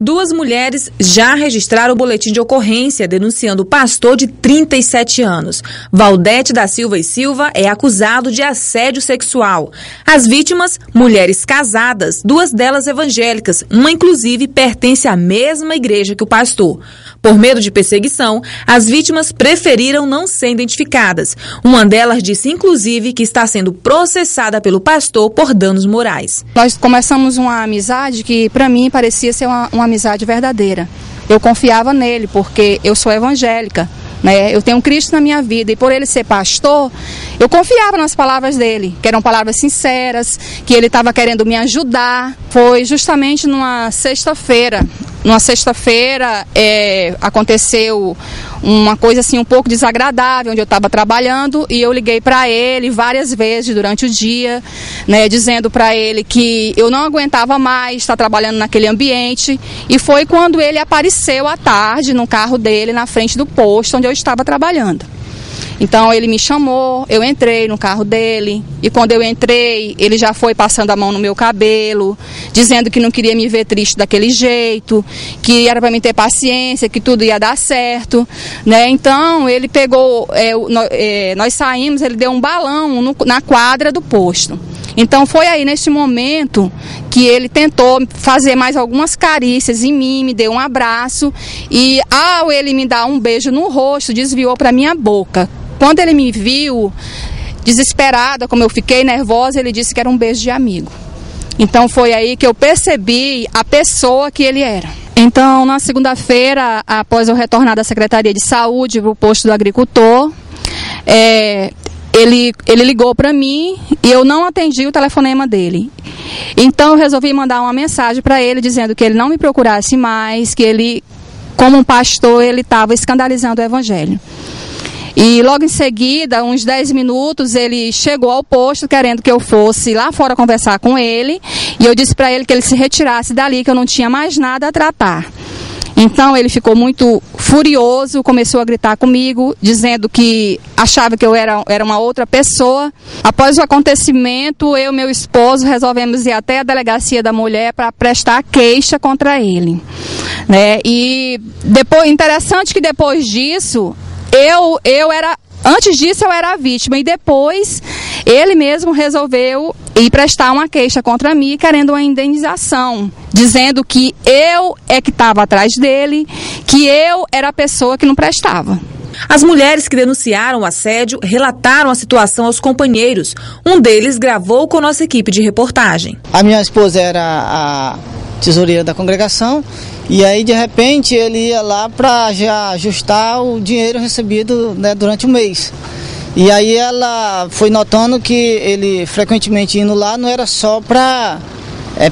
Duas mulheres já registraram o boletim de ocorrência denunciando o pastor de 37 anos. Valdete da Silva e Silva é acusado de assédio sexual. As vítimas, mulheres casadas, duas delas evangélicas, uma inclusive pertence à mesma igreja que o pastor. Por medo de perseguição, as vítimas preferiram não ser identificadas. Uma delas disse inclusive que está sendo processada pelo pastor por danos morais. Nós começamos uma amizade que para mim parecia ser uma amizade verdadeira. Eu confiava nele porque eu sou evangélica, né? Eu tenho Cristo na minha vida e por ele ser pastor, eu confiava nas palavras dele, que eram palavras sinceras, que ele estava querendo me ajudar. Foi justamente numa sexta-feira. Aconteceu uma coisa assim um pouco desagradável, onde eu estava trabalhando e eu liguei para ele várias vezes durante o dia, né, dizendo para ele que eu não aguentava mais estar trabalhando naquele ambiente, e foi quando ele apareceu à tarde no carro dele na frente do posto onde eu estava trabalhando. Então ele me chamou, eu entrei no carro dele e quando eu entrei ele já foi passando a mão no meu cabelo, dizendo que não queria me ver triste daquele jeito, que era para mim ter paciência, que tudo ia dar certo, né? Então ele pegou, nós saímos, ele deu um balão na quadra do posto. Então foi aí neste momento que ele tentou fazer mais algumas carícias em mim, me deu um abraço e ao ele me dar um beijo no rosto, desviou para minha boca. Quando ele me viu, desesperada, como eu fiquei nervosa, ele disse que era um beijo de amigo. Então foi aí que eu percebi a pessoa que ele era. Então na segunda-feira, após eu retornar da Secretaria de Saúde para o posto do agricultor, ele ligou para mim e eu não atendi o telefonema dele. Então eu resolvi mandar uma mensagem para ele dizendo que ele não me procurasse mais, que ele, como um pastor, ele estava escandalizando o evangelho. E logo em seguida, uns 10 minutos, ele chegou ao posto querendo que eu fosse lá fora conversar com ele. E eu disse para ele que ele se retirasse dali, que eu não tinha mais nada a tratar. Então ele ficou muito furioso, começou a gritar comigo, dizendo que achava que eu era uma outra pessoa. Após o acontecimento, eu e meu esposo resolvemos ir até a delegacia da mulher para prestar queixa contra ele, né? E depois, interessante que depois disso, antes disso eu era a vítima e depois ele mesmo resolveu ir prestar uma queixa contra mim, querendo uma indenização, dizendo que eu é que estava atrás dele, que eu era a pessoa que não prestava. As mulheres que denunciaram o assédio relataram a situação aos companheiros. Um deles gravou com nossa equipe de reportagem. A minha esposa era a tesoureira da congregação e aí de repente ele ia lá para já ajustar o dinheiro recebido, né, durante o mês. E aí ela foi notando que ele frequentemente indo lá não era só para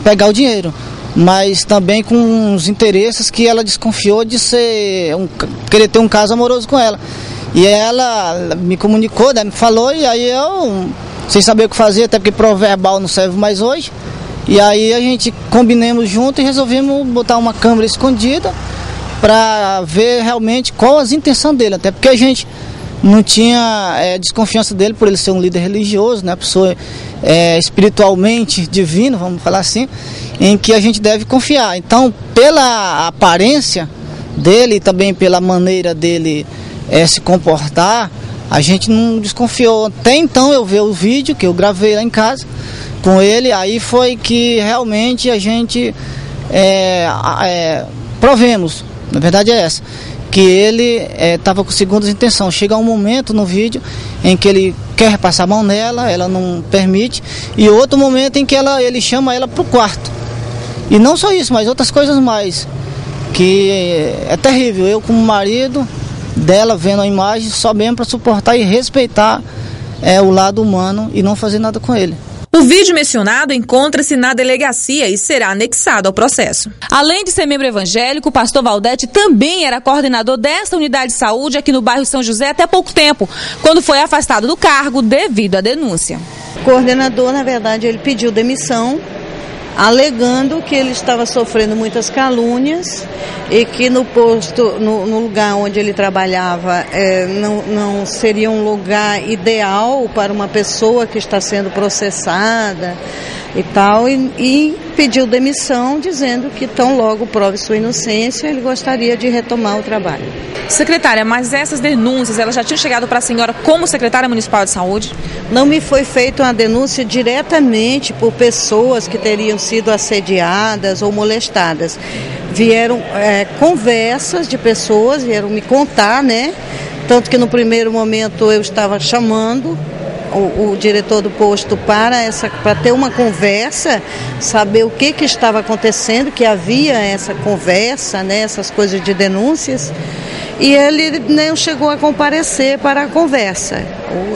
pegar o dinheiro, mas também com uns interesses que ela desconfiou de querer ter um caso amoroso com ela. E ela me comunicou, né, me falou, e aí eu, sem saber o que fazer, até porque proverbal não serve mais hoje, e aí a gente combinamos junto e resolvemos botar uma câmera escondida para ver realmente qual as intenções dele, até porque a gente não tinha desconfiança dele por ele ser um líder religioso, né, pessoa espiritualmente divino, vamos falar assim, em que a gente deve confiar. Então, pela aparência dele e também pela maneira dele se comportar, a gente não desconfiou. Até então eu vi o vídeo que eu gravei lá em casa com ele, aí foi que realmente a gente provemos, na verdade é essa, que ele estava com segundas intenções. Chega um momento no vídeo em que ele quer passar a mão nela, ela não permite, e outro momento em que ele chama ela para o quarto. E não só isso, mas outras coisas mais, que é terrível. Eu como marido dela, vendo a imagem, só mesmo para suportar e respeitar o lado humano e não fazer nada com ele. O vídeo mencionado encontra-se na delegacia e será anexado ao processo. Além de ser membro evangélico, o pastor Valdete também era coordenador desta unidade de saúde aqui no bairro São José até pouco tempo, quando foi afastado do cargo devido à denúncia. O coordenador, na verdade, ele pediu demissão, alegando que ele estava sofrendo muitas calúnias e que no posto, no lugar onde ele trabalhava, não seria um lugar ideal para uma pessoa que está sendo processada, e tal, e pediu demissão, dizendo que tão logo prove sua inocência, ele gostaria de retomar o trabalho. Secretária, mas essas denúncias, elas já tinham chegado para a senhora como secretária municipal de saúde? Não me foi feita uma denúncia diretamente por pessoas que teriam sido assediadas ou molestadas. Vieram conversas de pessoas, vieram me contar, né? Tanto que no primeiro momento eu estava chamando o diretor do posto para ter uma conversa, saber o que estava acontecendo, que havia essa conversa, né, essas coisas de denúncias, e ele nem chegou a comparecer para a conversa.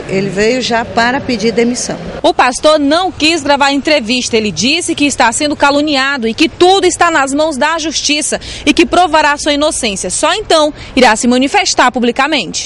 Ele veio já para pedir demissão. O pastor não quis gravar a entrevista. Ele disse que está sendo caluniado e que tudo está nas mãos da justiça e que provará sua inocência. Só então irá se manifestar publicamente.